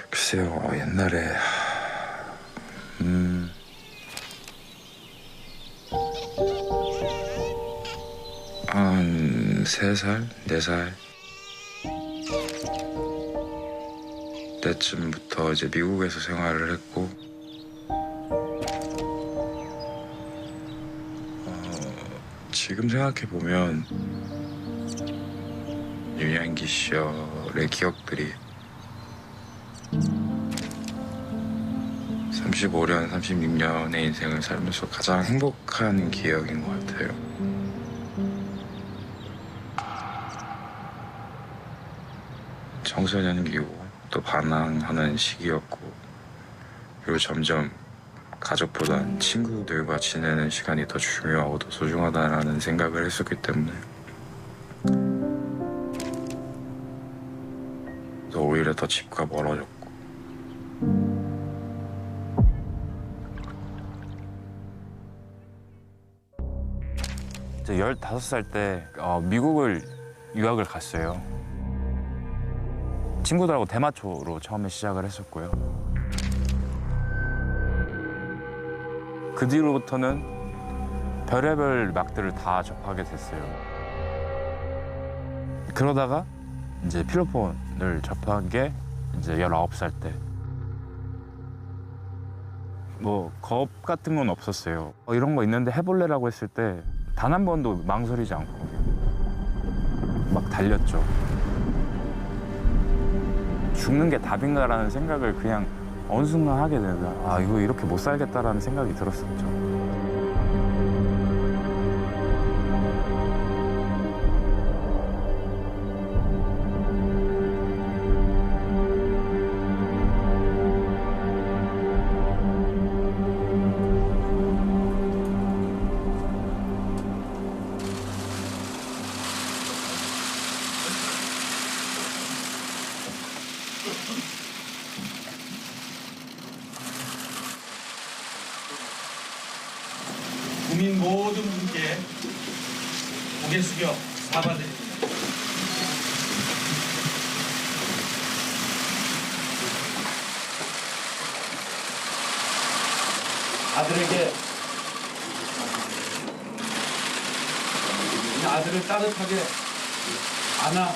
글쎄요, 옛날에 한 3살, 4살 때쯤부터 이제 미국에서 생활을 했고 지금 생각해 보면 유년기 시절의 기억들이 35년, 36년의 인생을 살면서 가장 행복한 기억인 것 같아요. 청소년기고 또 반항하는 시기였고 그리고 점점 가족보단 친구들과 지내는 시간이 더 중요하고 더 소중하다라는 생각을 했었기 때문에 오히려 더 집과 멀어졌고 저 15살 때 미국을 유학을 갔어요. 친구들하고 대마초로 처음에 시작을 했었고요. 그 뒤로부터는 별의별 음악들을 다 접하게 됐어요. 그러다가 이제 필로폰을 접한 게 이제 19살 때. 뭐 겁 같은 건 없었어요. 이런 거 있는데 해볼래라고 했을 때 단 한 번도 망설이지 않고 막 달렸죠. 죽는 게 답인가라는 생각을 그냥 어느 순간 하게 되다. 아, 이거 이렇게 못 살겠다라는 생각이 들었었죠. 국민 모든 분께 고개 숙여 사과드립니다. 아들을 따뜻하게 안아.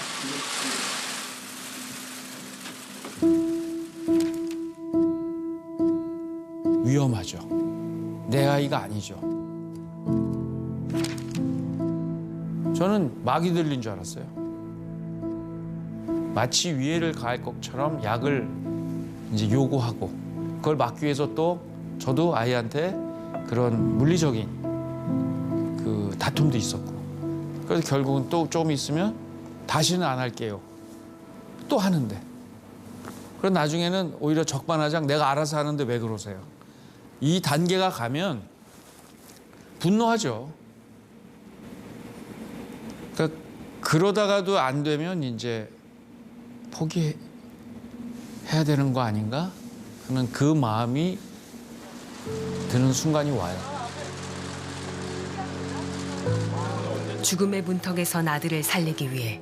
위험하죠. 내 아이가 아니죠. 저는 막이 들린 줄 알았어요. 마치 위해를 가할 것처럼 약을 이제 요구하고 그걸 막기 위해서 또 저도 아이한테 그런 물리적인 그 다툼도 있었고 그래서 결국은 또 조금 있으면 다시는 안 할게요. 또 하는데 그럼 나중에는 오히려 적반하장 내가 알아서 하는데 왜 그러세요? 이 단계가 가면 분노하죠. 그러니까 그러다가도 안 되면 이제 포기해야 되는 거 아닌가 하는 그 마음이 드는 순간이 와요. 죽음의 문턱에선 아들을 살리기 위해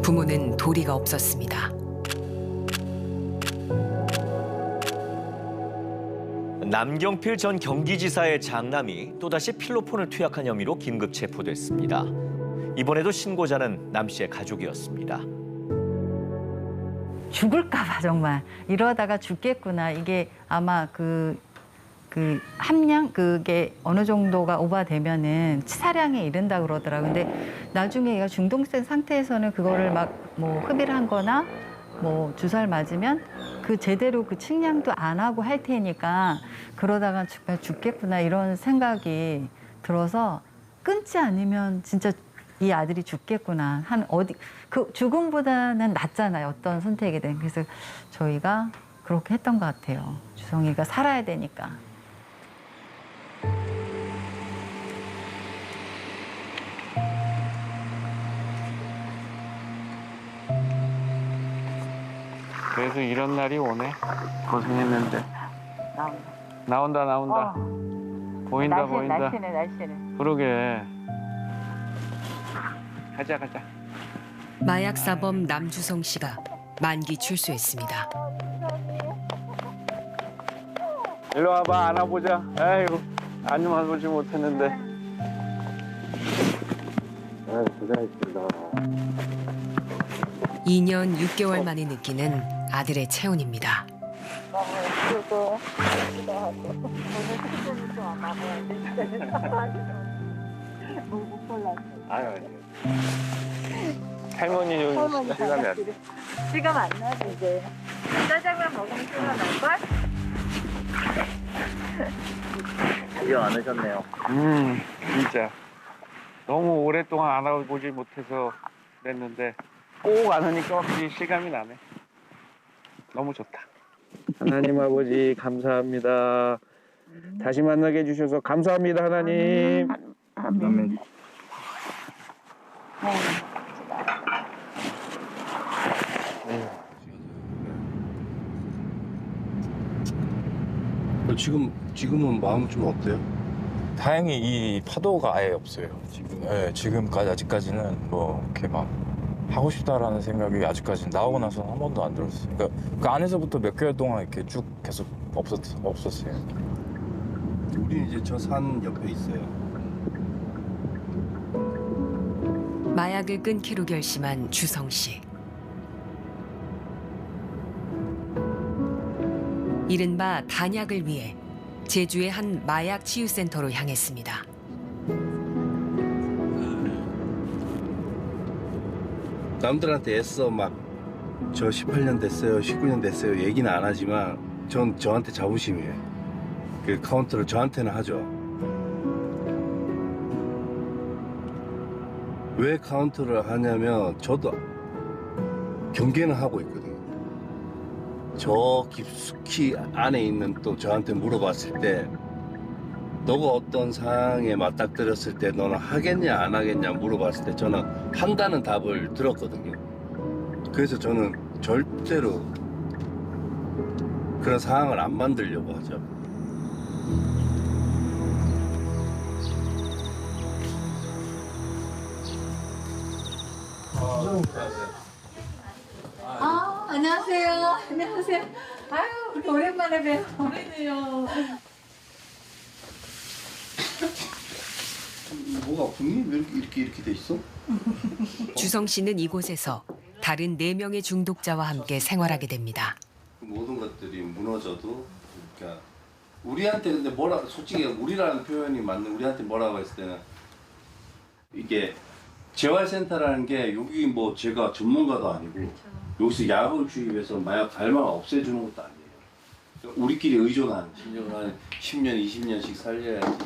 부모는 도리가 없었습니다. 남경필 전 경기지사의 장남이 또다시 필로폰을 투약한 혐의로 긴급 체포됐습니다. 이번에도 신고자는 남 씨의 가족이었습니다. 죽을까 봐 정말 이러다가 죽겠구나. 이게 아마 그 함량 그게 어느 정도가 오버되면은 치사량에 이른다 그러더라고요. 근데 나중에 얘가 중독된 상태에서는 그거를 막 뭐 흡입을 한 거나 뭐 주사를 맞으면 그 제대로 그 측량도 안 하고 할 테니까 그러다가 죽겠구나 이런 생각이 들어서 끊지 않으면 진짜 이 아들이 죽겠구나 한 어디 그 죽음보다는 낫잖아요. 어떤 선택이든. 그래서 저희가 그렇게 했던 것 같아요. 주성이가 살아야 되니까. 그래도 이런 날이 오네. 고생했는데. 나온다. 보인다. 날씨네. 그러게. 가자. 마약 사범 남주성 씨가 만기 출소했습니다. 일로 와봐, 안아보자. 아이고, 안아보지 못했는데. 아유, 고생했습니다. 2년 6개월 만에 느끼는 아들의 체온입니다. 아유, 할머니 좀 시간이 안 돼. 시간 안 나지 이제. 짜장면 먹으면 시간 날걸? 드디어 안 오셨네요. 진짜. 너무 오랫동안 안아보지 못해서 그랬는데 꼭 안으니까 확실히 실감이 나네. 너무 좋다. 하나님 아버지 감사합니다. 다시 만나게 해주셔서 감사합니다, 하나님. 아멘. 지금은 마음 좀 어때요? 다행히 이 파도가 아예 없어요. 지금까지 아직까지는 뭐 이렇게 막 하고 싶다라는 생각이 아직까지 나오고 나서는 한 번도 안 들었어요. 그러니까 그 안에서부터 몇 개월 동안 이렇게 쭉 계속 없었어요. 우리 이제 저 산 옆에 있어요. 마약을 끊기로 결심한 주성 씨. 이른바 단약을 위해 제주의 한 마약 치유센터로 향했습니다. 남들한테 애써 막 저 18년 됐어요, 19년 됐어요 얘기는 안 하지만 전 저한테 자부심이에요. 그 카운터를 저한테는 하죠. 왜 카운터를 하냐면 저도 경계는 하고 있거든요. 저 깊숙이 안에 있는 또 저한테 물어봤을 때 너가 어떤 상황에 맞닥뜨렸을 때 너는 하겠냐 안 하겠냐 물어봤을 때 저는 한다는 답을 들었거든요. 그래서 저는 절대로 그런 상황을 안 만들려고 하죠. 안녕하세요. 아유, 우리 오랜만에 봬요. 그러네요. 뭐가 아프니? 왜 이렇게 돼 있어? 주성 씨는 이곳에서 다른 4명의 중독자와 함께 생활하게 됩니다. 모든 것들이 무너져도 그러니까 우리한테 근데 솔직히 우리라는 표현이 맞는 우리한테 뭐라고 했을 때는 이게 재활센터라는 게 여기 뭐 제가 전문가도 아니고 여기서 약을 주입해서 마약 갈망 없애주는 것도 아니에요. 우리끼리 의존하는 10년, 20년씩 살려야지.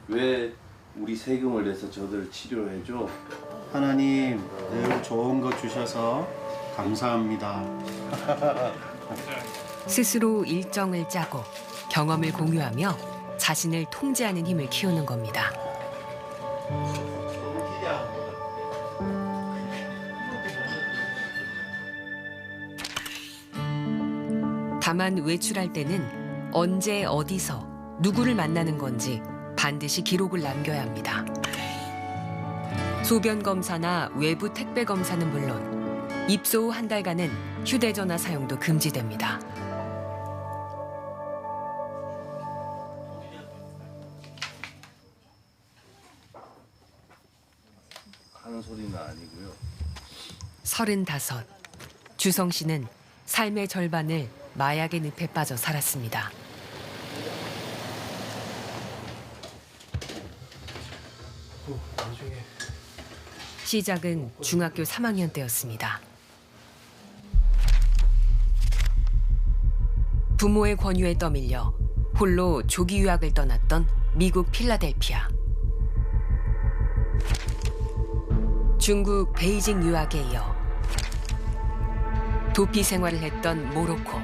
왜 우리 세금을 내서 저들 치료해줘? 하나님 늘 좋은 거 주셔서 감사합니다. 스스로 일정을 짜고 경험을 공유하며 자신을 통제하는 힘을 키우는 겁니다. 다만 외출할 때는 언제 어디서 누구를 만나는 건지 반드시 기록을 남겨야 합니다. 소변 검사나 외부 택배 검사는 물론 입소 후 한 달간은 휴대전화 사용도 금지됩니다. 하는 소리는 아니고요. 35. 주성 씨는 삶의 절반을 마약의 늪에 빠져 살았습니다. 시작은 중학교 3학년 때였습니다. 부모의 권유에 떠밀려 홀로 조기 유학을 떠났던 미국 필라델피아. 중국 베이징 유학에 이어 도피 생활을 했던 모로코.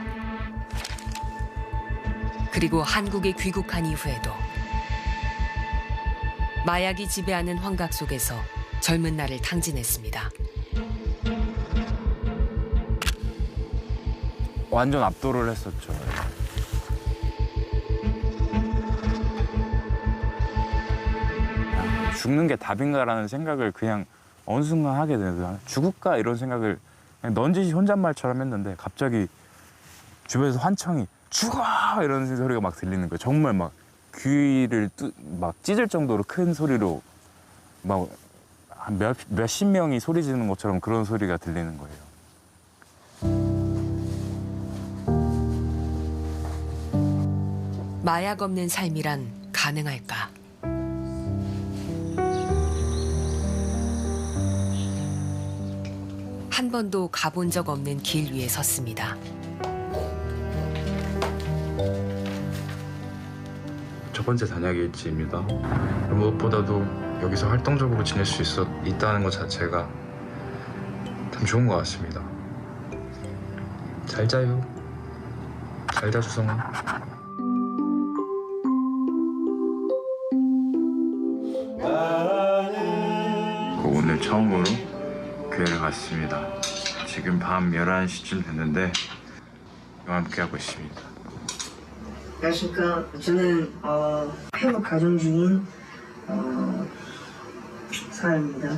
그리고 한국에 귀국한 이후에도 마약이 지배하는 환각 속에서 젊은 날을 탕진했습니다. 완전 압도를 했었죠. 죽는 게 답인가라는 생각을 그냥 어느 순간 하게 되더라고요. 죽을까 이런 생각을 그냥 넌지시 혼잣말처럼 했는데 갑자기 주변에서 환청이 죽어! 이런 소리가 막 들리는 거예요. 정말 막 귀를 막 찢을 정도로 큰 소리로 막 몇십 명이 소리 지르는 것처럼 그런 소리가 들리는 거예요. 마약 없는 삶이란 가능할까? 한 번도 가본 적 없는 길 위에 섰습니다. 첫 번째 단약일지입니다. 무엇보다도 여기서 활동적으로 지낼 수 있다는 것 자체가 참 좋은 것 같습니다. 잘 자요. 잘 자, 주성아. 오늘 처음으로 교회를 갔습니다. 지금 밤 11시쯤 됐는데 함께하고 있습니다. 안녕하십니까. 저는 회복 가정 중인 사람입니다.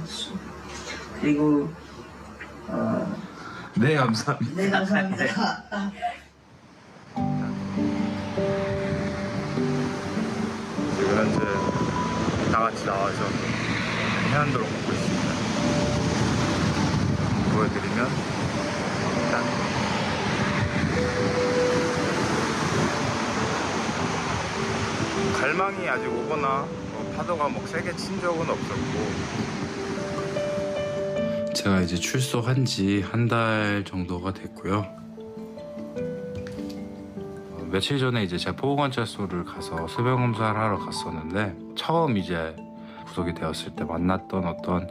그리고 네, 감사합니다. 네, 감사합니다. 지금 현재 다 같이 나와서 해안도로 걷고 있습니다. 보여드리면 일단 갈망이 아직 오거나 파도가 막 세게 친 적은 없었고, 제가 이제 출소한 지 한 달 정도가 됐고요. 며칠 전에 이제 제가 포항관찰소를 가서 소변 검사를 하러 갔었는데, 처음 이제 구속이 되었을 때 만났던 어떤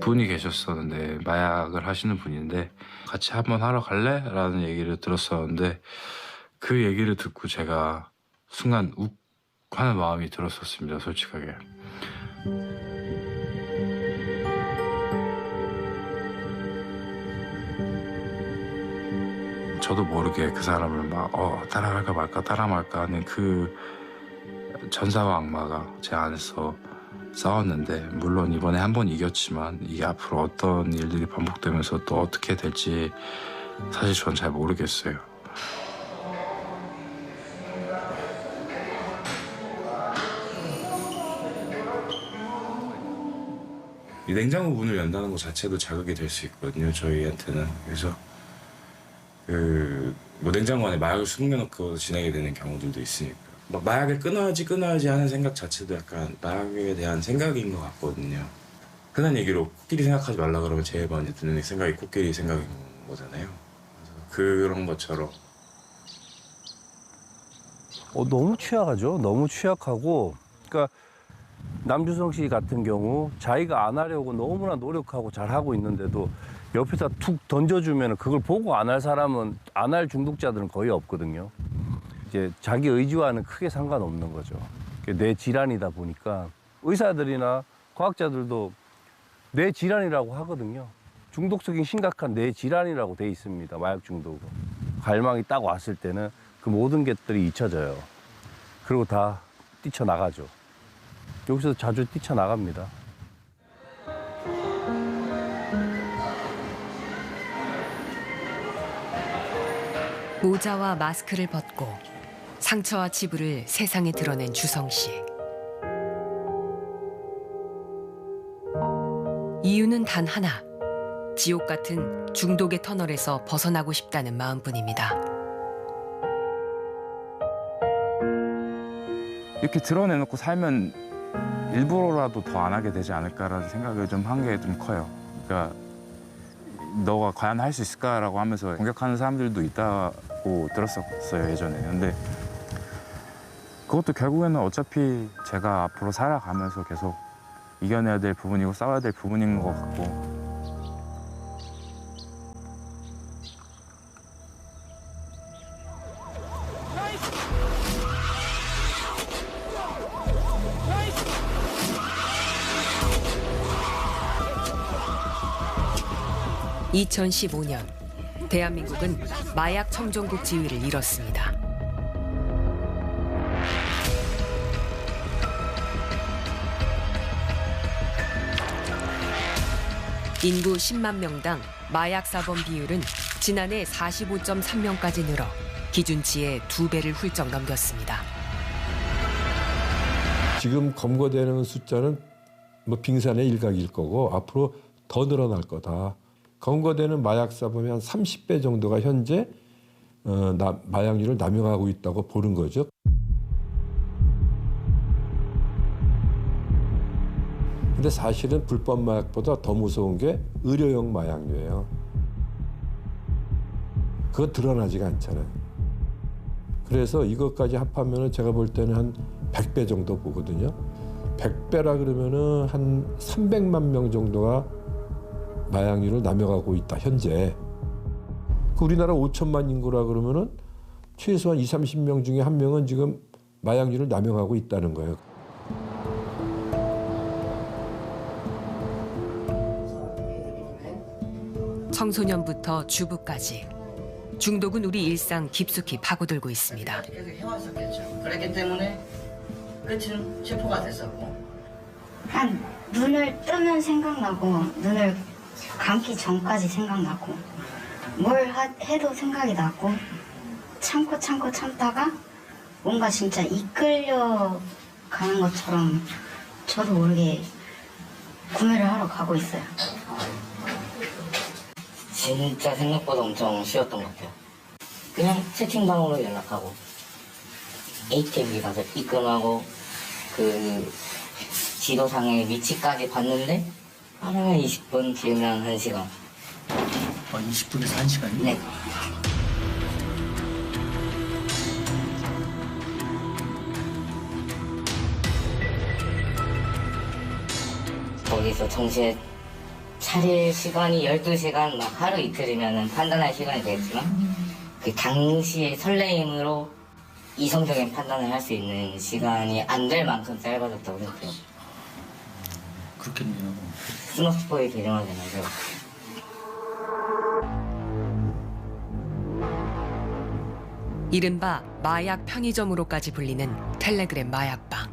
분이 계셨었는데, 마약을 하시는 분인데 같이 한번 하러 갈래? 라는 얘기를 들었었는데, 그 얘기를 듣고 제가 순간 욱 하는 마음이 들었었습니다, 솔직하게. 저도 모르게 그 사람을 막 따라갈까 말까 하는 그 전사와 악마가 제 안에서 싸웠는데, 물론 이번에 한 번 이겼지만 이게 앞으로 어떤 일들이 반복되면서 또 어떻게 될지 사실 전 잘 모르겠어요. 이 냉장고 문을 연다는 것 자체도 자극이 될 수 있거든요, 저희한테는. 그래서 뭐 냉장고 안에 마약을 숨겨놓고 지내게 되는 경우들도 있으니까, 막 마약을 끊어야지 하는 생각 자체도 약간 마약에 대한 생각인 것 같거든요. 흔한 얘기로 코끼리 생각하지 말라 그러면 제일 먼저 드는 생각이 코끼리 생각인 거잖아요. 그래서 그런 것처럼. 너무 취약하죠. 너무 취약하고, 그러니까 남주성 씨 같은 경우 자기가 안 하려고 너무나 노력하고 잘하고 있는데도 옆에서 툭 던져주면 그걸 보고 안 할 사람은, 안 할 중독자들은 거의 없거든요. 이제 자기 의지와는 크게 상관없는 거죠. 뇌 질환이다 보니까 의사들이나 과학자들도 뇌 질환이라고 하거든요. 중독성이 심각한 뇌 질환이라고 돼 있습니다, 마약 중독은. 갈망이 딱 왔을 때는 그 모든 것들이 잊혀져요. 그리고 다 뛰쳐나가죠. 여기서 자주 뛰쳐나갑니다. 모자와 마스크를 벗고 상처와 치부를 세상에 드러낸 주성 씨. 이유는 단 하나. 지옥 같은 중독의 터널에서 벗어나고 싶다는 마음뿐입니다. 이렇게 드러내놓고 살면 일부러라도 더 안 하게 되지 않을까라는 생각을 좀 한 게 좀 커요. 그러니까 너가 과연 할 수 있을까라고 하면서 공격하는 사람들도 있다고 들었었어요, 예전에. 근데 그것도 결국에는 어차피 제가 앞으로 살아가면서 계속 이겨내야 될 부분이고 싸워야 될 부분인 것 같고. (2015년) 대한민국은 마약 청정국 지위를 잃었습니다. 인구 10만 명당 마약 사범 비율은 지난해 45.3명까지 늘어 기준치의 2배를 훌쩍 넘겼습니다. 지금 검거되는 숫자는 뭐 빙산의 일각일 거고 앞으로 더 늘어날 거다. 검거되는 마약 사범이 한 30배 정도가 현재 마약류를 남용하고 있다고 보는 거죠. 근데 사실은 불법 마약보다 더 무서운 게 의료용 마약류예요. 그거 드러나지가 않잖아요. 그래서 이것까지 합하면 제가 볼 때는 한 100배 정도 보거든요. 100배라 그러면은 한 300만 명 정도가 마약류를 남용하고 있다, 현재. 우리나라 5천만 인구라 그러면은 최소한 20, 30명 중에 한 명은 지금 마약류를 남용하고 있다는 거예요. 청소년부터 주부까지 중독은 우리 일상 깊숙이 파고들고 있습니다. 계속 해왔었겠죠. 그랬기 때문에 끝은 체포가 됐었고. 한 눈을 뜨면 생각나고 눈을 감기 전까지 생각나고 뭘 해도 생각이 나고 참다가 뭔가 진짜 이끌려 가는 것처럼 저도 모르게 구매를 하러 가고 있어요. 진짜 생각보다 엄청 쉬웠던 것 같아요. 그냥 채팅방으로 연락하고 ATM 가서 입금하고 그 지도상의 위치까지 봤는데 하루에 20분, 길면 1시간. 20분에서 1시간이요? 네. 거기서 정시에 차릴 시간이 12시간, 막 하루 이틀이면 판단할 시간이 되겠지만 그 당시의 설레임으로 이성적인 판단을 할 수 있는 시간이 안 될 만큼 짧아졌다고 생각해요. 그렇겠네요. 스마트폰이 대중화되면서 이른바 마약 편의점으로까지 불리는 텔레그램 마약방.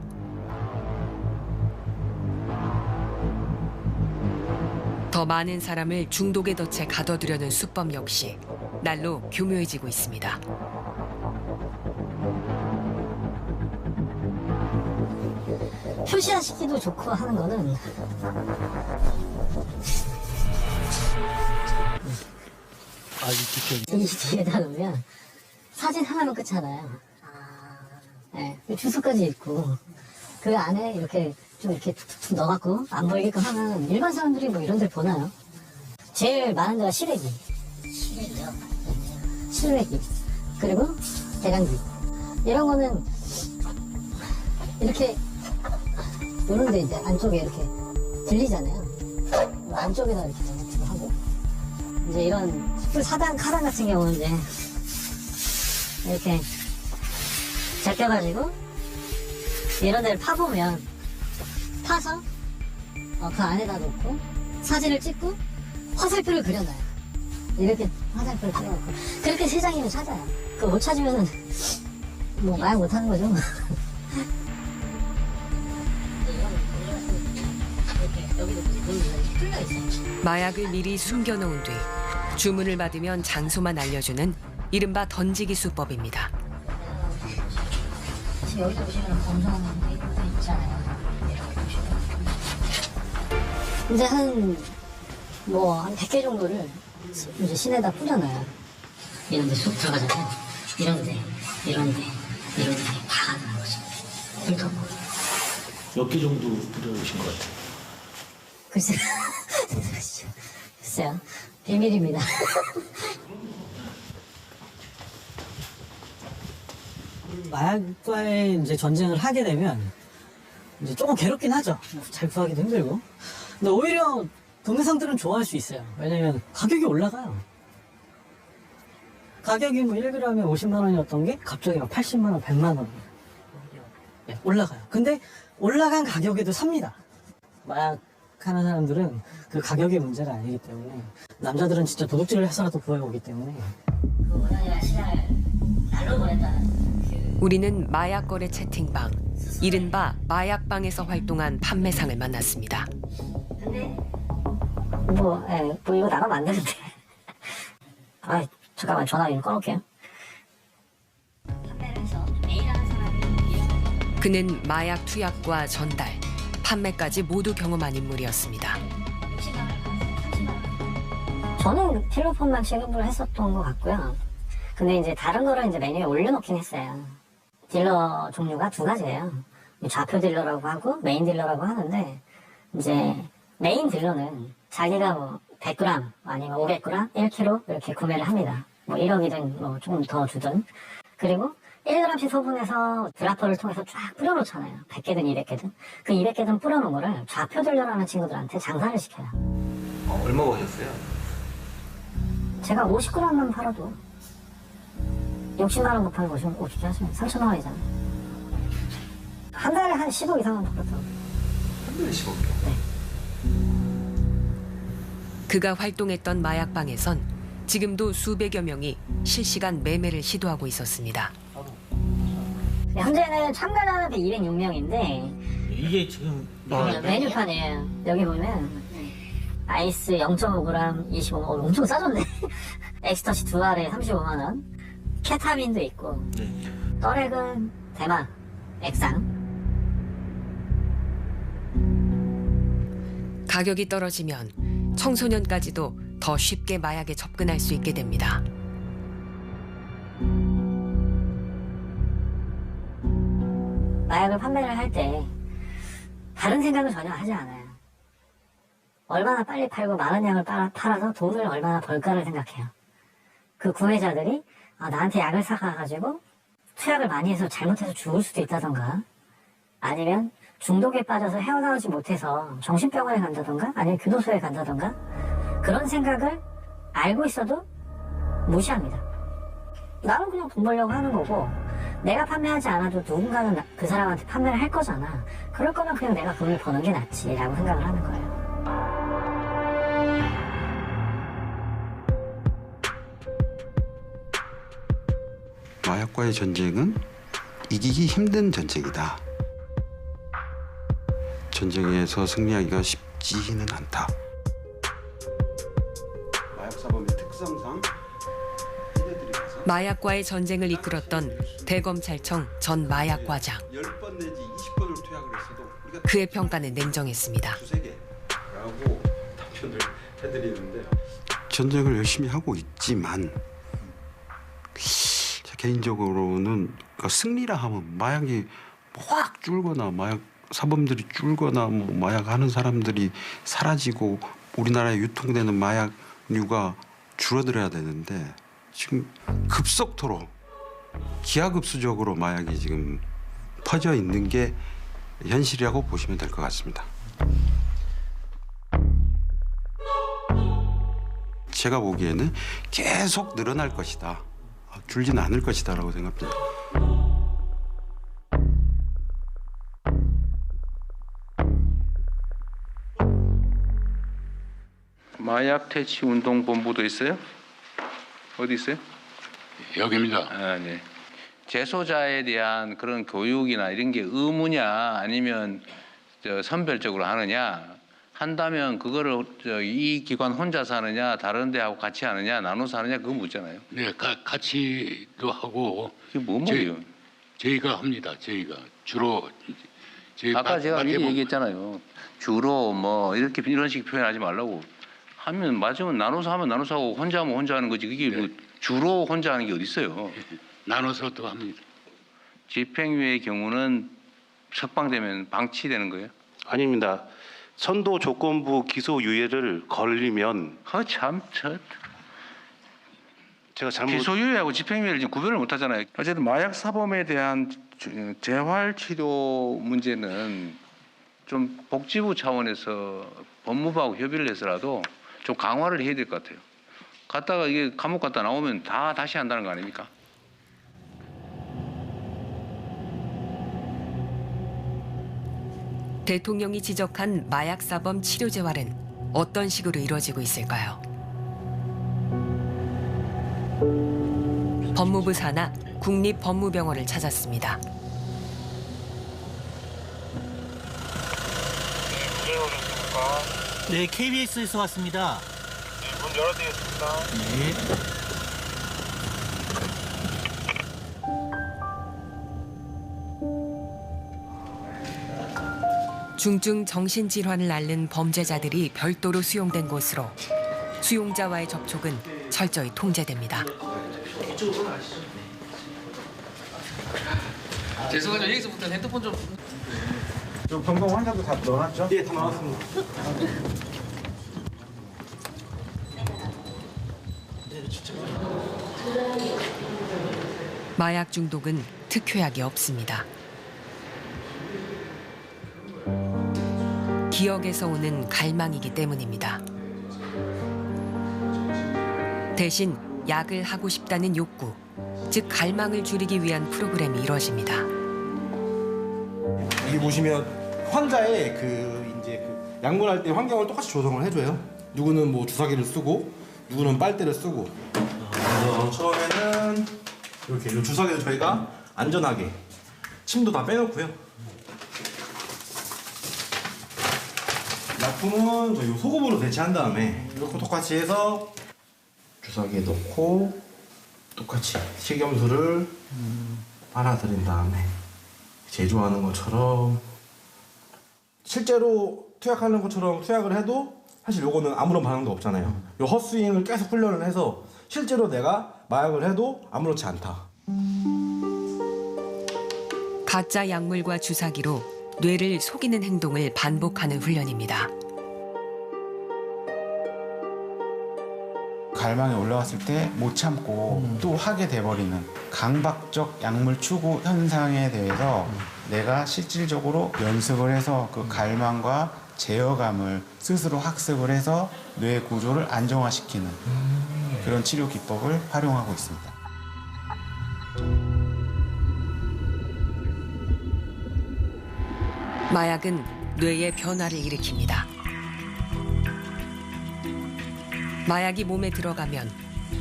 더 많은 사람을 중독의 덫에 가둬두려는 수법 역시 날로 교묘해지고 있습니다. 표시화시키도 좋고 하는 거는 CCTV에다 놓으면 사진 하나로 끝이잖아요. 네, 주소까지 있고 그 안에 이렇게 좀 이렇게 툭툭툭 넣어갖고 안 보이게끔 하면 일반 사람들이 뭐 이런 데를 보나요? 제일 많은 데가 시래기. 실외기. 그리고 대강기. 이런 거는 이렇게 요런데 이제 안쪽에 이렇게 들리잖아요. 안쪽에다 이렇게 전화치고 하고. 이제 이런 숯불 사단 카단 같은 경우는 이제 이렇게 제껴가지고 이런 데를 파보면 파서 그 안에다 놓고 사진을 찍고 화살표를 그려놔요. 이렇게 화살표를 찍어놓고 그렇게 3장이면 찾아요. 그거 못 찾으면은 뭐 마약 못하는 거죠. 마약을 미리 숨겨놓은 뒤 주문을 받으면 장소만 알려주는 이른바 던지기 수법입니다. 지금 여기서 보시면 검정한 게 있잖아요. 이제 한 100개 정도를 이제 시내에다 뿌려놔요. 이런 데 쑥 들어가잖아요. 이런 데 다 가는 거죠. 훑어보고. 몇 개 정도 뿌려오신 것 같아요? 글쎄요. 비밀입니다. 마약과의 이제 전쟁을 하게 되면 이제 조금 괴롭긴 하죠. 잘 구하기도 힘들고. 근데 오히려 동네상들은 좋아할 수 있어요. 왜냐면 가격이 올라가요. 가격이 뭐 1g에 50만 원이었던 게 갑자기 막 80만 원, 100만 원. 네, 올라가요. 근데 올라간 가격에도 삽니다. 마약 하는 사람들은 그 가격의 문제가 아니기 때문에 남자들은 진짜 도둑질을 해서라도 구해오기 때문에 우리는 마약 거래 채팅방, 이른바 마약방에서 활동한 판매상을 만났습니다. 뭐 이거 나가면 안 되는데. 아, 잠깐만 전화 이거 꺼놓을게요. 그는 마약 투약과 전달, 판매까지 모두 경험한 인물이었습니다. 저는 필로폰만 취급을 했었던 것 같고요. 근데 이제 다른 거를 이제 메뉴에 올려놓긴 했어요. 딜러 종류가 두 가지예요. 좌표 딜러라고 하고 메인 딜러라고 하는데, 이제 메인 딜러는 자기가 뭐 100g 아니면 500g, 1kg 이렇게 구매를 합니다. 뭐 1억이든 뭐 조금 더 주든. 그리고 1g씩 소분해서 드라퍼를 통해서 쫙 뿌려놓잖아요. 100개든 200개든. 그 200개든 뿌려놓은 거를 좌표 딜러라는 친구들한테 장사를 시켜요. 얼마 버셨어요? 제가 50g만 팔아도 60만 원 못 팔고 50개 하시면 3천만 원이잖아요. 한 달에 한 10억 이상은 벌었더라고요. 한 달에 10억이요? 네. 그가 활동했던 마약방에선 지금도 수백여 명이 실시간 매매를 시도하고 있었습니다. 현재는 참가자는 206명인데 이게 지금 메뉴판이에요. 여기 보면 아이스 0.5g 25만 원, 엄청 싸졌네. 엑스터시 2알에 35만 원. 케타민도 있고. 떠렉은 대마, 액상. 가격이 떨어지면 청소년까지도 더 쉽게 마약에 접근할 수 있게 됩니다. 마약을 판매를 할 때 다른 생각을 전혀 하지 않아요. 얼마나 빨리 팔고 많은 양을 팔아서 돈을 얼마나 벌까를 생각해요. 그 구매자들이 나한테 약을 사가가지고 투약을 많이 해서 잘못해서 죽을 수도 있다던가, 아니면 중독에 빠져서 헤어나오지 못해서 정신병원에 간다던가 아니면 교도소에 간다던가, 그런 생각을 알고 있어도 무시합니다. 나는 그냥 돈 벌려고 하는 거고, 내가 판매하지 않아도 누군가는 그 사람한테 판매를 할 거잖아. 그럴 거면 그냥 내가 돈을 버는 게 낫지라고 생각을 하는 거예요. 마약과의 전쟁은 이기기 힘든 전쟁이다. 전쟁에서 승리하기가 쉽지는 않다. 마약사범의 특성상 마약과의 전쟁을 이끌었던 대검찰청 전 마약과장. 10번 내지 20번을 투약을 했어도 우리가 그의 평가는 냉정했습니다. 두세 개라고 답변을 해드리는데요. 전쟁을 열심히 하고 있지만 개인적으로는 승리라 하면 마약이 확 줄거나 마약 사범들이 줄거나 뭐 마약 하는 사람들이 사라지고 우리나라에 유통되는 마약류가 줄어들어야 되는데 지금 급속도로 기하급수적으로 마약이 지금 퍼져 있는 게 현실이라고 보시면 될 것 같습니다. 제가 보기에는 계속 늘어날 것이다. 줄지는 않을 것이다라고 생각합니다. 마약 퇴치 운동 본부도 있어요? 어디 있어요? 여기입니다. 아, 네. 재소자에 대한 그런 교육이나 이런 게 의무냐 아니면 선별적으로 하느냐, 한다면 그거를 이 기관 혼자서 하느냐 다른 데하고 같이 하느냐 나눠서 하느냐 그거 묻잖아요. 네, 같이도 하고. 그게 뭔 말이에요? 저희가 합니다. 저희가 주로 아까 제가 미리 얘기했잖아요. 주로 뭐 이렇게 이런 식 표현하지 말라고. 하면 맞으면 나눠서 하면 나눠서 하고 혼자 하면 혼자 하는 거지. 그게 뭐 주로 혼자 하는 게 어디 있어요? 나눠서도 합니다. 집행유예의 경우는 석방되면 방치되는 거예요? 아닙니다. 선도 조건부 기소유예를 걸리면 제가 잘못 기소유예하고 집행유예를 지금 구별을 못 하잖아요. 어쨌든 마약 사범에 대한 재활 치료 문제는 좀 복지부 차원에서 법무부하고 협의를 해서라도 좀 강화를 해야 될 것 같아요. 갔다가 이게 감옥 갔다 나오면 다 다시 한다는 거 아닙니까? 대통령이 지적한 마약사범 치료 재활은 어떤 식으로 이루어지고 있을까요? 법무부 산하 국립법무병원을 찾았습니다. 네, KBS에서 왔습니다. 문 열어드리겠습니다. 네. 중증 정신질환을 앓는 범죄자들이 별도로 수용된 곳으로 수용자와의 접촉은 철저히 통제됩니다. 이쪽으로 가시죠. 죄송하죠. 여기서부터 핸드폰 좀. 저 병동 환자도 다 넣어놨죠? 예, 다 나왔습니다. 마약 중독은 특효약이 없습니다. 기억에서 오는 갈망이기 때문입니다. 대신 약을 하고 싶다는 욕구, 즉 갈망을 줄이기 위한 프로그램이 이루어집니다. 여기 보시면 환자의 이제 약물할 때 환경을 똑같이 조성을 해줘요. 누구는 뭐 주사기를 쓰고, 누구는 빨대를 쓰고. 그래서 처음에는 이렇게 이 주사기를 저희가 안전하게 침도 다 빼놓고요. 약품은 저희 소금으로 대체한 다음에 이렇게 똑같이 해서 주사기에 넣고 똑같이 식염수를 빨아들인 다음에 제조하는 것처럼 실제로 투약하는 것처럼 투약을 해도 사실 요거는 아무런 반응도 없잖아요. 요 헛스윙을 계속 훈련을 해서 실제로 내가 마약을 해도 아무렇지 않다. 가짜 약물과 주사기로 뇌를 속이는 행동을 반복하는 훈련입니다. 갈망에 올라왔을 때 못 참고 또 하게 돼버리는 강박적 약물 추구 현상에 대해서 내가 실질적으로 연습을 해서 그 갈망과 제어감을 스스로 학습을 해서 뇌 구조를 안정화시키는 그런 치료 기법을 활용하고 있습니다. 마약은 뇌의 변화를 일으킵니다. 마약이 몸에 들어가면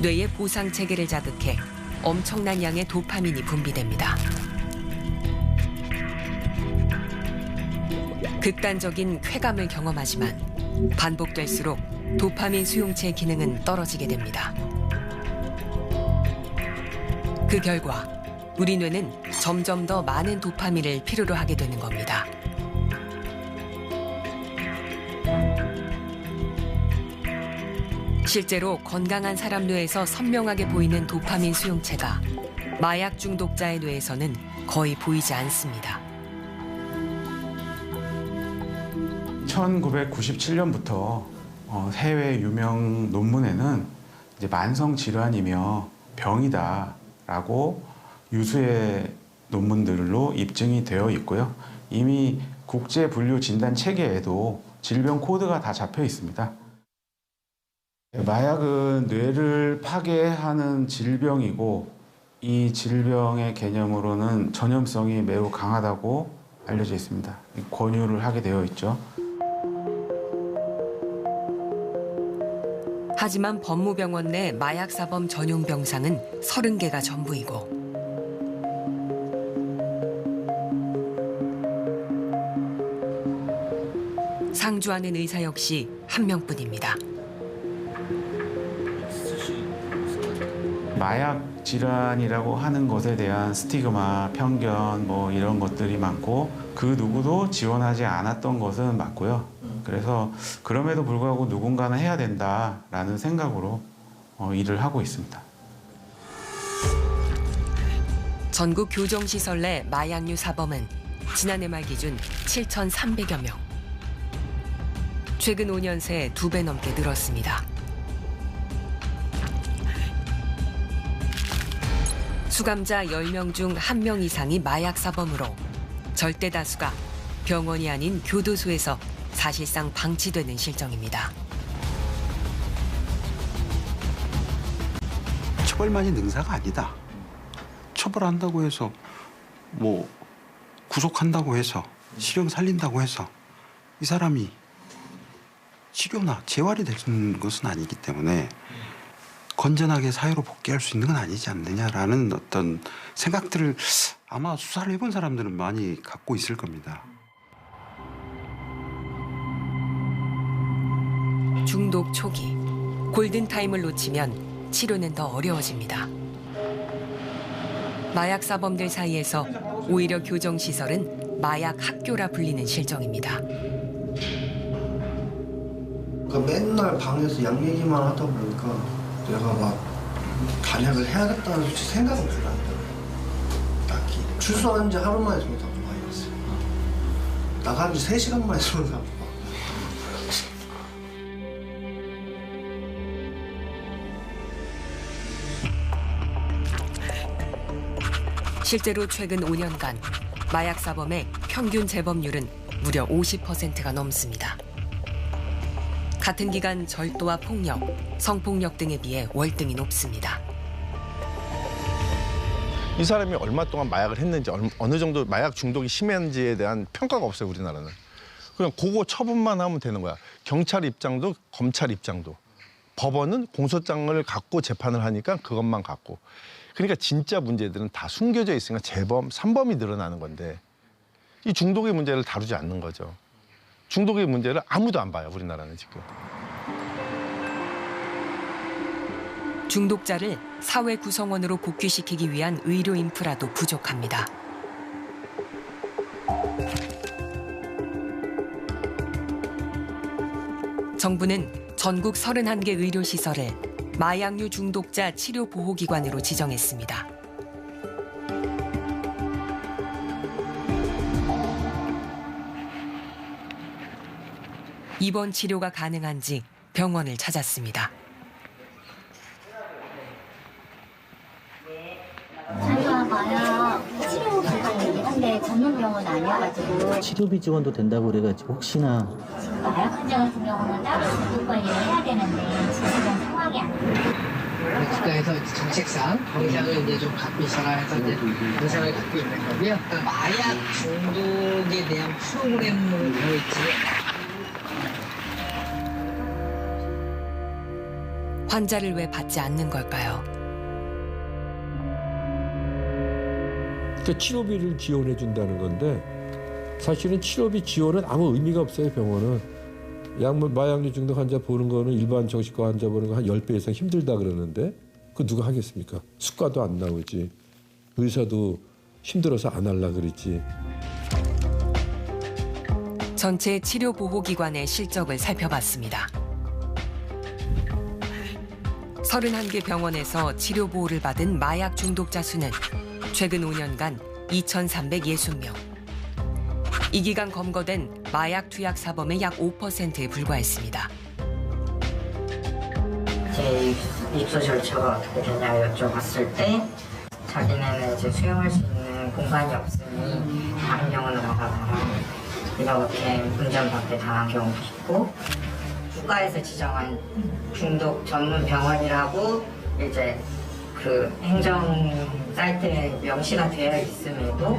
뇌의 보상 체계를 자극해 엄청난 양의 도파민이 분비됩니다. 극단적인 쾌감을 경험하지만 반복될수록 도파민 수용체의 기능은 떨어지게 됩니다. 그 결과 우리 뇌는 점점 더 많은 도파민을 필요로 하게 되는 겁니다. 실제로 건강한 사람 뇌에서 선명하게 보이는 도파민 수용체가 마약 중독자의 뇌에서는 거의 보이지 않습니다. 1997년부터 해외 유명 논문에는 이제 만성 질환이며 병이다라고 유수의 논문들로 입증이 되어 있고요. 이미 국제 분류 진단 체계에도 질병 코드가 다 잡혀 있습니다. 마약은 뇌를 파괴하는 질병이고 이 질병의 개념으로는 전염성이 매우 강하다고 알려져 있습니다. 권유를 하게 되어 있죠. 하지만 법무병원 내 마약사범 전용 병상은 30개가 전부이고 상주하는 의사 역시 한 명뿐입니다. 마약 질환이라고 하는 것에 대한 스티그마, 편견 뭐 이런 것들이 많고 그 누구도 지원하지 않았던 것은 맞고요. 그래서 그럼에도 불구하고 누군가는 해야 된다라는 생각으로 일을 하고 있습니다. 전국 교정시설 내 마약류 사범은 지난해 말 기준 7,300여 명. 최근 5년 새 2배 넘게 늘었습니다. 수감자 10명 중 1명 이상이 마약 사범으로 절대 다수가 병원이 아닌 교도소에서 사실상 방치되는 실정입니다. 처벌만이 능사가 아니다. 처벌한다고 해서 뭐 구속한다고 해서 실형 살린다고 해서 이 사람이 치료나 재활이 되는 것은 아니기 때문에 건전하게 사회로 복귀할 수 있는 건 아니지 않느냐라는 어떤 생각들을 아마 수사를 해본 사람들은 많이 갖고 있을 겁니다. 중독 초기, 골든타임을 놓치면 치료는 더 어려워집니다. 마약 사범들 사이에서 오히려 교정시설은 마약 학교라 불리는 실정입니다. 맨날 방에서 약 얘기만 하다 보니까 내가 막 단약을 해야겠다는 솔직히 생각은 별로 안 들어요. 딱히 출소한 지 하루 만에 손이 다 많이 갔어요. 나간 지 3시간 만에 손이 다 많이. 실제로 최근 5년간 마약 사범의 평균 재범률은 무려 50%가 넘습니다. 같은 기간 절도와 폭력, 성폭력 등에 비해 월등히 높습니다. 이 사람이 얼마 동안 마약을 했는지, 어느 정도 마약 중독이 심했는지에 대한 평가가 없어요, 우리나라는. 그냥 그거 처분만 하면 되는 거야. 경찰 입장도 검찰 입장도. 법원은 공소장을 갖고 재판을 하니까 그것만 갖고. 그러니까 진짜 문제들은 다 숨겨져 있으니까 재범, 산범이 늘어나는 건데 이 중독의 문제를 다루지 않는 거죠. 중독의 문제를 아무도 안 봐요, 우리나라는 지금. 중독자를 사회 구성원으로 복귀시키기 위한 의료 인프라도 부족합니다. 정부는 전국 31개 의료시설을 마약류 중독자 치료 보호기관으로 지정했습니다. 입원 치료가 가능한지 병원을 찾았습니다. 저희가 마약 치료 기관이긴 한데 전문 병원 아니어가지고 치료비 지원도 된다고 그래가지고 혹시나 마약 환자 같은 경우는 따로 중독 관리를 해야 되는데 지금 상황이 안 돼요. 국가에서 정책상 병상을 이제 좀 갖고 있어라 해서 이제 병상을 갖고 있는 거고요. 그러니까 마약 중독에 대한 프로그램으로 되어 있지. 환자를 왜 받지 않는 걸까요? 그러니까 치료비를 지원해 준다는 건데 사실은 치료비 지원은 아무 의미가 없어요, 병원은. 마약류 중독 환자 보는 거는 일반 정신과 환자 보는 거 한 10배 이상 힘들다 그러는데 그거 누가 하겠습니까? 수가도 안 나오지. 의사도 힘들어서 안 하려고 그러지. 전체 치료보호기관의 실적을 살펴봤습니다. 31개 병원에서 치료보호를 받은 마약 중독자 수는 최근 5년간 2,360명. 이 기간 검거된 마약 투약 사범의 약 5%에 불과했습니다. 제 입소 절차가 어떻게 되냐고 여쭤봤을 때 자기네는 이제 수용할 수 있는 공간이 없으니 다른 병원으로 가다가 이렇게 운전받게 당한 경우도 있고 국가에서 지정한 중독 전문 병원이라고 이제 그 행정 사이트에 명시가 되어 있음에도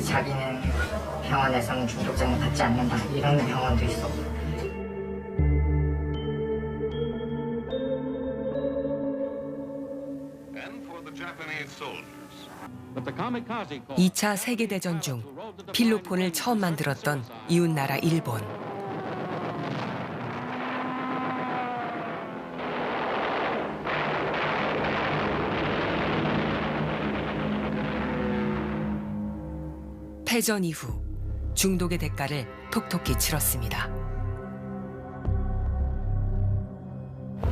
자기는 병원에서는 중독자는 받지 않는다 이런 병원도 있었고. 2차 세계대전 중 필로폰을 처음 만들었던 이웃나라 일본. 패전 이후 중독의 대가를 톡톡히 치렀습니다.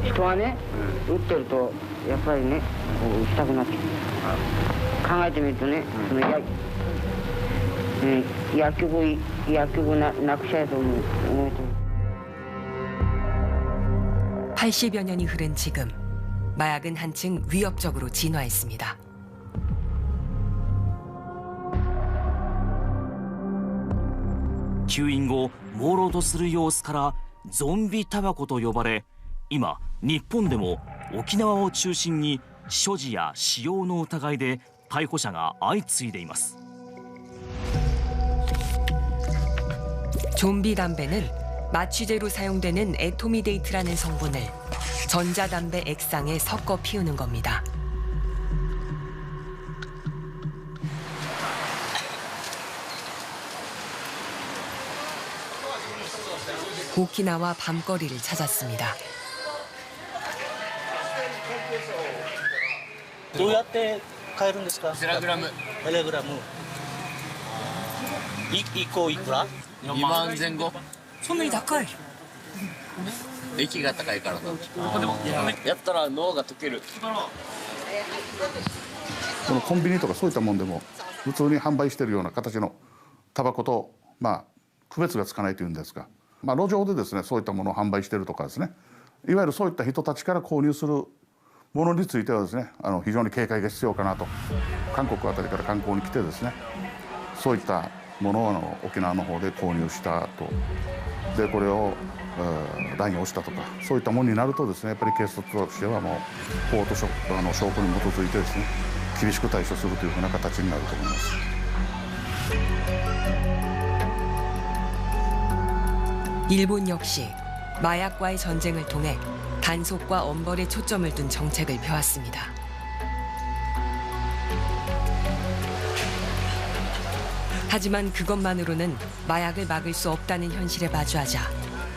人はね、打ってるとやっぱりね、こう打ちたくなってくる。考えてみるとね、その薬局なくしちゃえと思うと。 80여 년이 흐른 지금 마약은 한층 위협적으로 진화했습니다.吸引後朦朧とする様子からゾンビタバコと呼ばれ今日本でも沖縄を中心に所持や使用の疑いで逮捕者が相次いでいます。 좀비 담배는 마취제로 사용되는 에토미데이트라는 성분을 전자담배 액상에 섞어 피우는 겁니다. 오키나와 밤거리를 찾았습니다. どうやって買えるんですか？テレグラム。テレグラム。1個いくら？2万前後。そんなに高い？駅が高いからな。やったら脳が溶ける。このコンビニとかそういったもんでも普通に販売しているような形のタバコと区別がつかないというんですか。路上でですねそういったものを販売しているとかですね、いわゆるそういった人たちから購入するものについてはですね非常に警戒が必要かなと。韓国あたりから観光に来てですねそういったものを沖縄の方で購入したと、でこれを乱用したとかそういったものになるとですねやっぱり警察としてはもう法と証拠に基づいてですね厳しく対処するというふうな形になると思います。 일본 역시 마약과의 전쟁을 통해 단속과 엄벌에 초점을 둔 정책을 펴왔습니다. 하지만 그것만으로는 마약을 막을 수 없다는 현실에 마주하자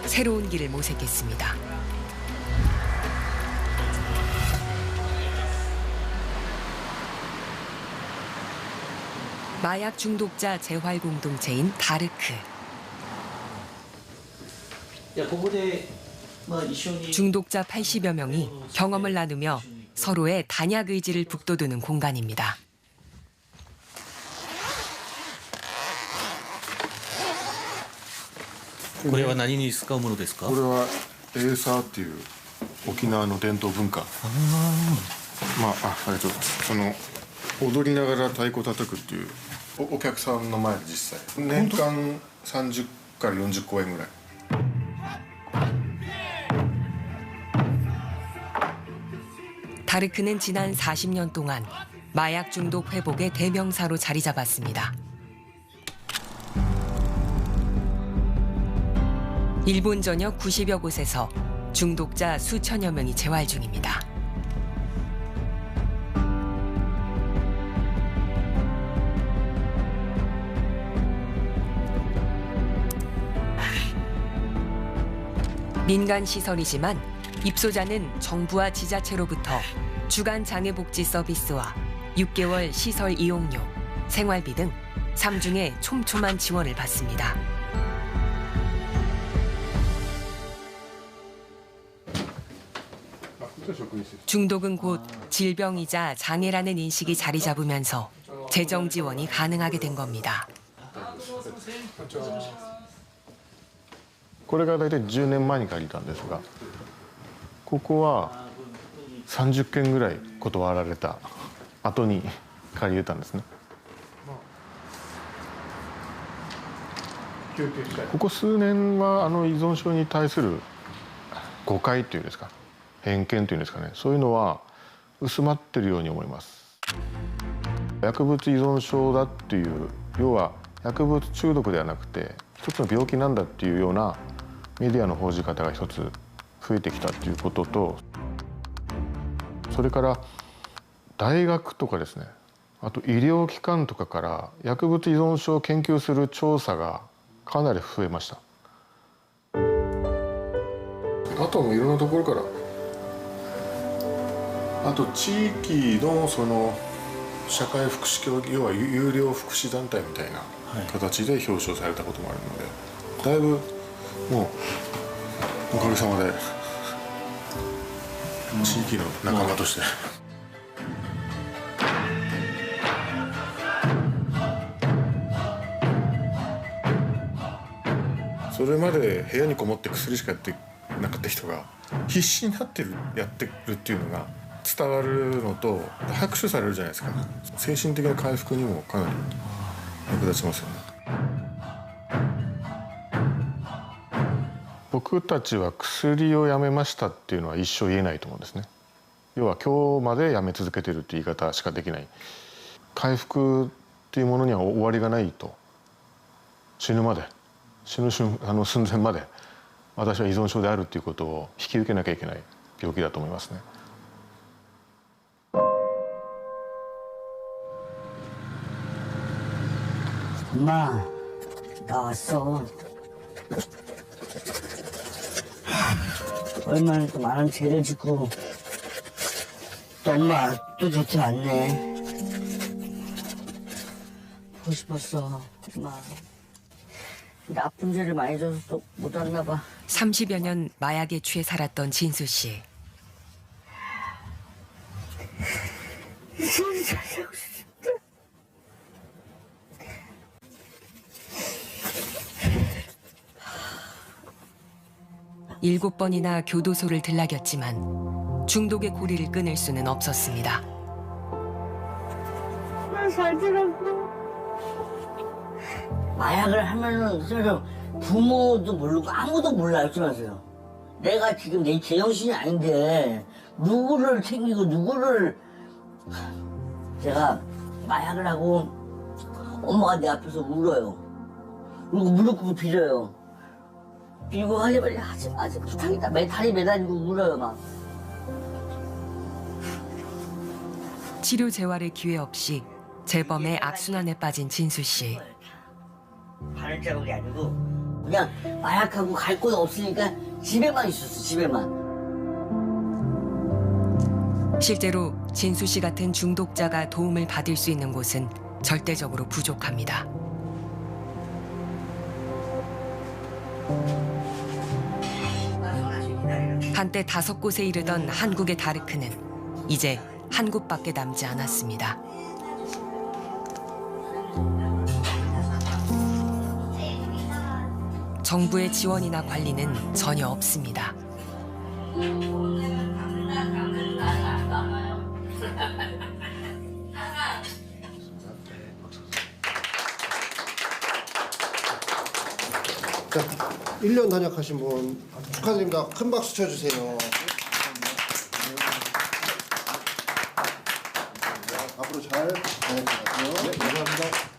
새로운 길을 모색했습니다. 마약 중독자 재활 공동체인 다르크. 중독자 80여 명이 경험을 나누며 서로의 단약 의지를 북돋우는 공간입니다. これは何に使うものですか？これはエーサーっていう沖縄の伝統文化。その踊りながら太鼓叩くっていうお客さんの前で実際年間30から40公演ぐらい。 다르크는 지난 40년 동안 마약 중독 회복의 대명사로 자리 잡았습니다. 일본 전역 90여 곳에서 중독자 수천여 명이 재활 중입니다. 민간 시설이지만 입소자는 정부와 지자체로부터 주간 장애복지 서비스와 6개월 시설 이용료, 생활비 등 3중의 촘촘한 지원을 받습니다. 중독은 곧 질병이자 장애라는 인식이 자리 잡으면서 재정 지원이 가능하게 된 겁니다. これが大体10年前に借りたんですが、ここは30件ぐらい断られた後に借りれたんですね。ここ数年は依存症に対する誤解というんですか、偏見というんですかね、そういうのは薄まってるように思います。薬物依存症だっていう、要は薬物中毒ではなくて一つの病気なんだっていうようなメディアの報じ方が一つ増えてきたっていうことと、それから大学とかですね、あと医療機関とかから薬物依存症を研究する調査がかなり増えました。あともいろんなところから、あと地域のその社会福祉協議、要は有料福祉団体みたいな形で表彰されたこともあるので、だいぶもうおかげさまで地域の仲間として。それまで部屋にこもって薬しかやってなかった人が必死になってやってるっていうのが伝わるのと拍手されるじゃないですか。精神的な回復にもかなり役立ちますよね。僕たちは薬をやめましたっていうのは一生言えないと思うんですね。要は今日までやめ続けてるって言い方しかできない。回復っていうものには終わりがないと、死ぬまで死ぬ寸前まで私は依存症であるっていうことを引き受けなきゃいけない病気だと思いますね。엄마, 나 왔어. 얼마나 또 많은 죄를 짓고 또 엄마 또 좋지 않네. 보고 싶었어, 엄마. 나쁜 죄를 많이 져서 또 못 왔나 봐. 30여 년 마약에 취해 살았던 진수 씨. 일곱 번이나 교도소를 들락였지만 중독의 고리를 끊을 수는 없었습니다. 나 잘 들었고 마약을 하면은 그래서 부모도 모르고 아무도 몰라요. 알지 마세요. 내가 지금 내 제정신이 아닌데 누구를 챙기고 누구를 제가 마약을 하고 엄마가 내 앞에서 울어요. 그리고 무릎 꿇고 빌어요. 빌고 하지만 아직 부탁이다. 다리 매달리고 울어요 막. 치료 재활의 기회 없이 재범의 악순환에 빠진 진수 씨. 바를 자국이 아니고 그냥 마약하고 갈 곳 없으니까 집에만 있었어. 집에만. 실제로 진수 씨 같은 중독자가 도움을 받을 수 있는 곳은 절대적으로 부족합니다. 한때 5곳에 이르던 한국의 다르크는 이제 한 곳밖에 남지 않았습니다. 정부의 지원이나 관리는 전혀 없습니다. 자, 1년 단약하신 분 축하드립니다. 큰 박수 쳐주세요. 앞으로 잘 단약하세요. 네, 감사합니다.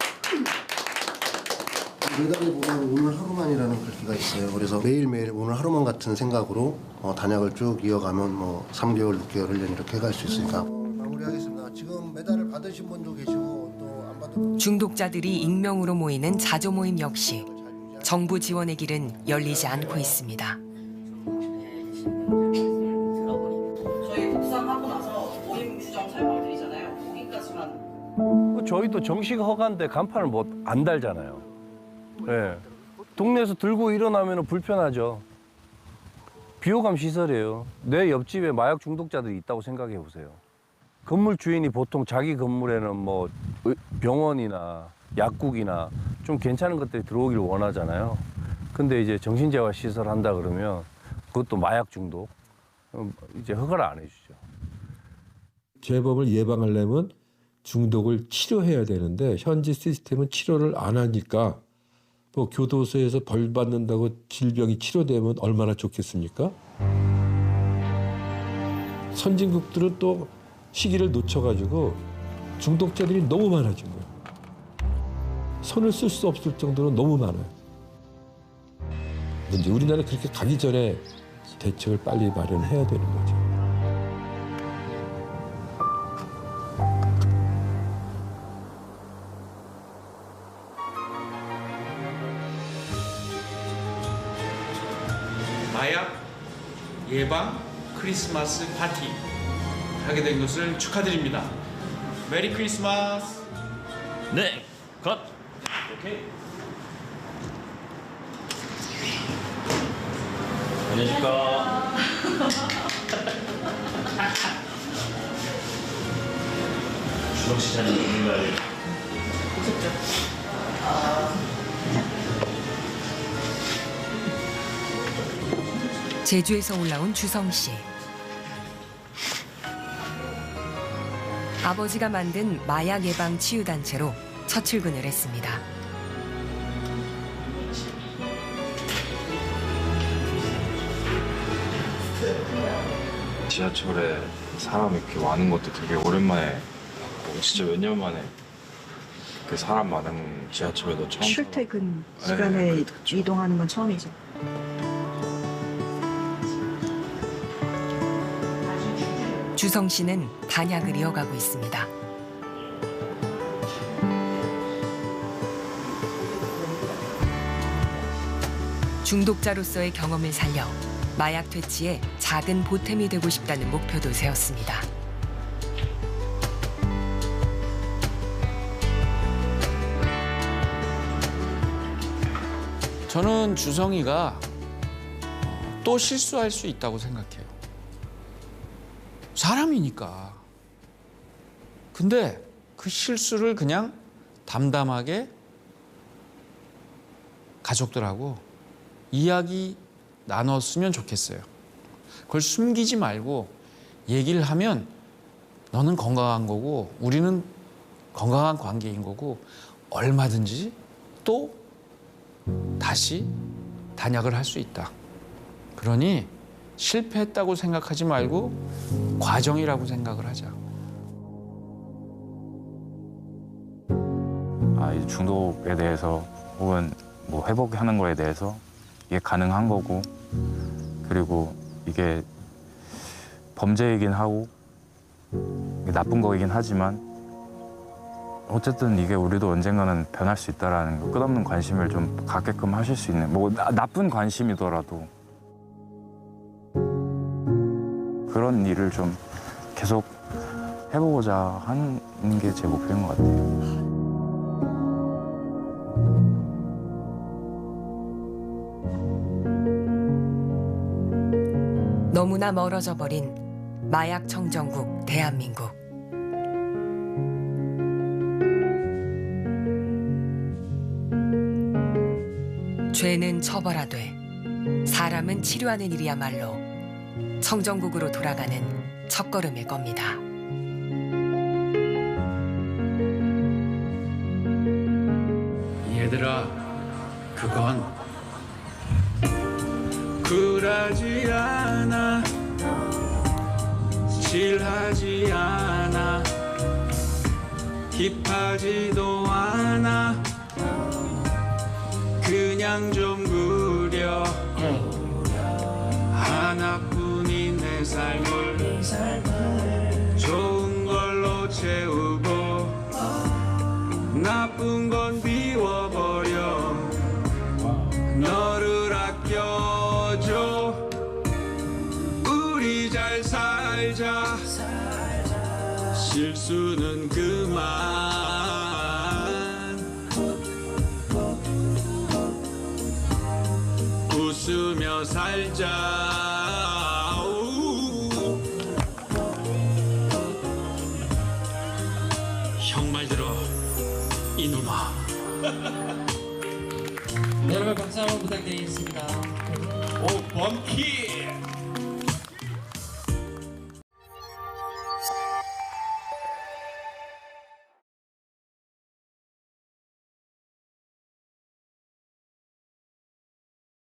메달에 보면 오늘 하루만이라는 글귀가 있어요. 그래서 매일매일 오늘 하루만 같은 생각으로 단약을 쭉 이어가면 뭐 3개월, 6개월, 1년 이렇게 해갈 수 있으니까 마무리하겠습니다. 지금 메달을 받으신 분도 계시고 또 안 받은 분. 중독자들이 익명으로 모이는 자조 모임 역시 정부 지원의 길은 열리지 않고 있습니다. 저희 독상하고 나서 모임 규정 설명드리잖아요. 거기까지만. 저희도 정식 허가인데 간판을 뭐 안 달잖아요. 네. 동네에서 들고 일어나면 불편하죠. 비호감 시설이에요. 내 옆집에 마약 중독자들이 있다고 생각해 보세요. 건물 주인이 보통 자기 건물에는 뭐 병원이나 약국이나 좀 괜찮은 것들이 들어오길 원하잖아요. 근데 이제 정신재활 시설 한다 그러면 그것도 마약 중독 이제 허가를 안 해주죠. 재범을 예방하려면 중독을 치료해야 되는데 현재 시스템은 치료를 안 하니까 뭐 교도소에서 벌 받는다고 질병이 치료되면 얼마나 좋겠습니까? 선진국들은 또 시기를 놓쳐가지고 중독자들이 너무 많아진 거예요. 손을 쓸 수 없을 정도로 너무 많아요. 이제 우리나라는 그렇게 가기 전에 대책을 빨리 마련해야 되는 거죠. 마약 예방 크리스마스 파티 하게 된 것을 축하드립니다. 메리 크리스마스. 네, 컷. 오케이. 안녕하십니까. 주석 시장님 오늘날 제주에서 올라온 주성 씨. 아버지가 만든 마약 예방 치유 단체로 첫 출근을 했습니다. 지하철에 사람 이렇게 많은 것도 되게 오랜만에 봤고 진짜 몇 년 만에 그 사람 많은 지하철에도 처음. 출퇴근 시간에 이동하는 건 처음이죠. 주성 씨는 단약을 이어가고 있습니다. 중독자로서의 경험을 살려 마약 퇴치에 작은 보탬이 되고 싶다는 목표도 세웠습니다. 저는 주성이가 또 실수할 수 있다고 생각해요. 사람이니까. 근데 그 실수를 그냥 담담하게 가족들하고 이야기 나눴으면 좋겠어요. 그걸 숨기지 말고 얘기를 하면 너는 건강한 거고 우리는 건강한 관계인 거고 얼마든지 또 다시 단약을 할 수 있다. 그러니 실패했다고 생각하지 말고 과정이라고 생각을 하자. 이 중독에 대해서 혹은 뭐 회복하는 거에 대해서 이게 가능한 거고 그리고 이게 범죄이긴 하고 나쁜 거이긴 하지만 어쨌든 이게 우리도 언젠가는 변할 수 있다라는 거 끝없는 관심을 좀 갖게끔 하실 수 있는 뭐 나쁜 관심이더라도 그런 일을 좀 계속 해보고자 하는 게 제 목표인 것 같아요. 너무나 멀어져 버린 마약 청정국 대한민국. 죄는 처벌하되 사람은 치료하는 일이야말로 청정국으로 돌아가는 첫걸음일 겁니다. 얘들아, 그건 굴하지 않아, 질하지 않아, 힙하지도 않아, 그냥 좀 구려 하나뿐인 내 삶을 좋은 걸로 채우고 나쁜 건 비워버려 너를 아껴줘 우리 잘 살자 실수는 그만 웃으며 살자 형 말 들어 이놈아 여러분 박수 한번 부탁드리겠습니다. 오 범키